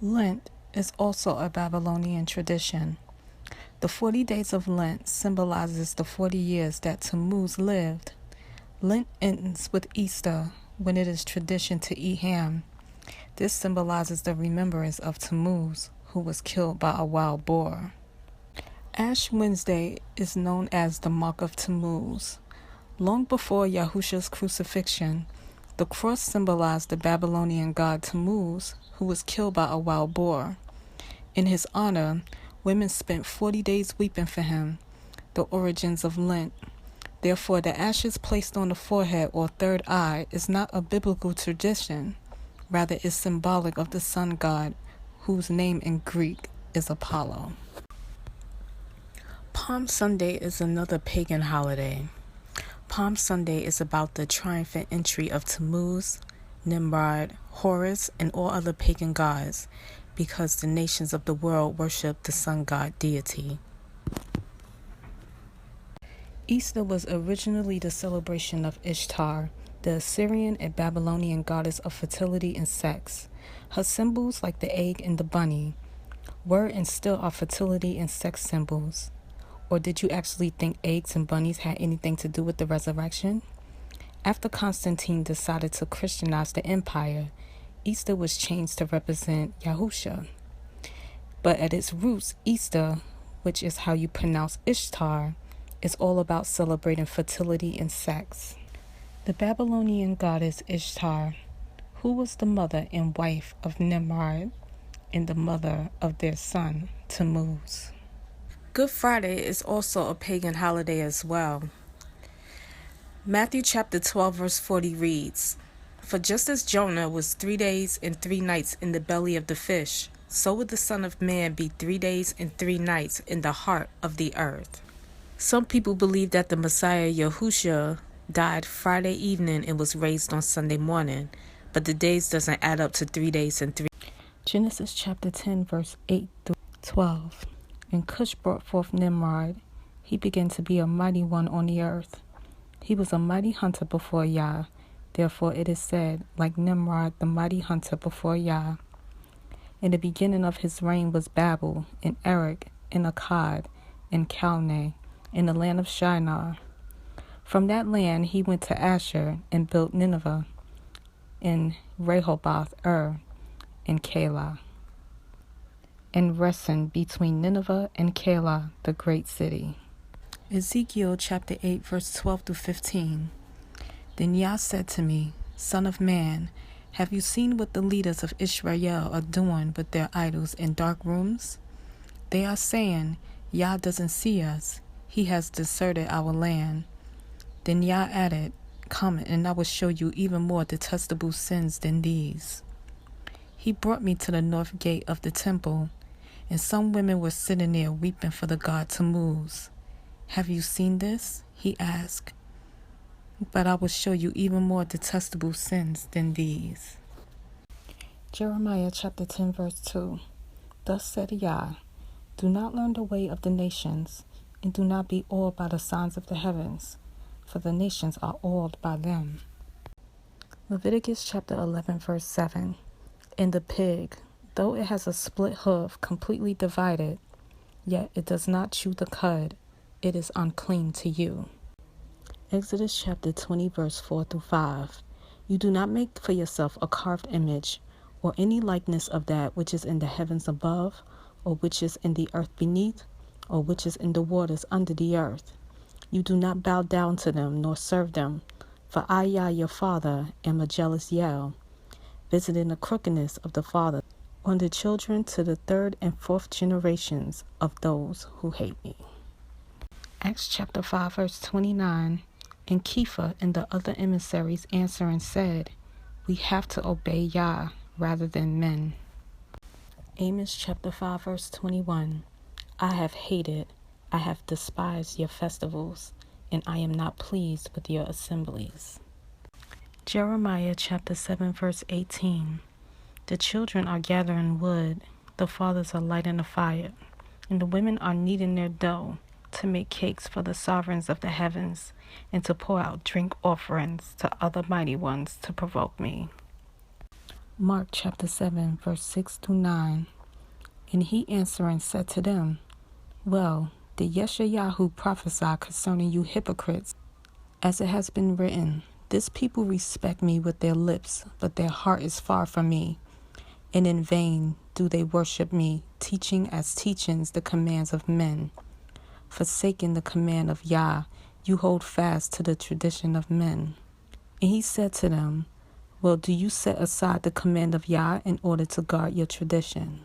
Lent is also a Babylonian tradition. The 40 days of Lent symbolizes the 40 years that Tammuz lived. Lent ends with Easter, when it is tradition to eat ham. This symbolizes the remembrance of Tammuz, who was killed by a wild boar. Ash Wednesday is known as the Mark of Tammuz. Long before Yahushua's crucifixion, the cross symbolized the Babylonian god Tammuz, who was killed by a wild boar. In his honor, women spent 40 days weeping for him, the origins of Lent. Therefore, the ashes placed on the forehead or third eye is not a biblical tradition, rather is symbolic of the sun god, whose name in Greek is Apollo. Palm Sunday is another pagan holiday. Palm Sunday is about the triumphant entry of Tammuz, Nimrod, Horus, and all other pagan gods, because the nations of the world worship the sun god deity. Easter was originally the celebration of Ishtar, the Assyrian and Babylonian goddess of fertility and sex. Her symbols, like the egg and the bunny, were and still are fertility and sex symbols. Or did you actually think eggs and bunnies had anything to do with the resurrection? After Constantine decided to Christianize the empire, Easter was changed to represent Yahushua. But at its roots, Easter, which is how you pronounce Ishtar, is all about celebrating fertility and sex. The Babylonian goddess Ishtar, who was the mother and wife of Nimrod and the mother of their son, Tammuz. Good Friday is also a pagan holiday as well. Matthew chapter 12 verse 40 reads, "For just as Jonah was 3 days and 3 nights in the belly of the fish, so would the Son of Man be 3 days and 3 nights in the heart of the earth." Some people believe that the Messiah Yahushua died Friday evening and was raised on Sunday morning, but the days doesn't add up to 3 days and 3. Genesis chapter 10 verse 8 through 12. And Cush brought forth Nimrod. He began to be a mighty one on the earth. He was a mighty hunter before Yah. Therefore it is said, like Nimrod, the mighty hunter before Yah. In the beginning of his reign was Babel, and Erech, and Akkad, and Calneh, in the land of Shinar. From that land he went to Asher, and built Nineveh, and Rehoboth, and Calah, and Resen between Nineveh and Calah, the great city. Ezekiel chapter 8 verse 12 through 15. Then Yah said to me, Son of man, have you seen what the leaders of Israel are doing with their idols in dark rooms? They are saying, Yah doesn't see us. He has deserted our land. Then Yah added, Come and I will show you even more detestable sins than these. He brought me to the north gate of the temple, and some women were sitting there weeping for the god Tammuz. Have you seen this? He asked. But I will show you even more detestable sins than these. Jeremiah chapter 10 verse 2. Thus said Yah, Do not learn the way of the nations, and do not be awed by the signs of the heavens, for the nations are awed by them. Leviticus chapter 11 verse 7. And the pig, though it has a split hoof completely divided, yet it does not chew the cud, it is unclean to you. Exodus chapter 20 verse 4 through 5. You do not make for yourself a carved image, or any likeness of that which is in the heavens above, or which is in the earth beneath, or which is in the waters under the earth. You do not bow down to them, nor serve them, for I, Yah, your father, am a jealous Yah, visiting the crookedness of the father on the children to the 3rd and 4th generations of those who hate me. Acts chapter 5 verse 29. And Kepha and the other emissaries answering said, We have to obey Yah rather than men. Amos chapter 5 verse 21. I have hated, I have despised your festivals, and I am not pleased with your assemblies. Jeremiah chapter 7 verse 18. The children are gathering wood, the fathers are lighting a fire, and the women are kneading their dough to make cakes for the sovereigns of the heavens, and to pour out drink offerings to other mighty ones to provoke me. Mark chapter 7, verse 6 through 9. And he answering said to them, Well, did Yeshayahu prophesy concerning you hypocrites? As it has been written, This people respect me with their lips, but their heart is far from me. And in vain do they worship me, teaching as teachings the commands of men. Forsaking the command of Yah, you hold fast to the tradition of men. And he said to them, Well, do you set aside the command of Yah in order to guard your tradition?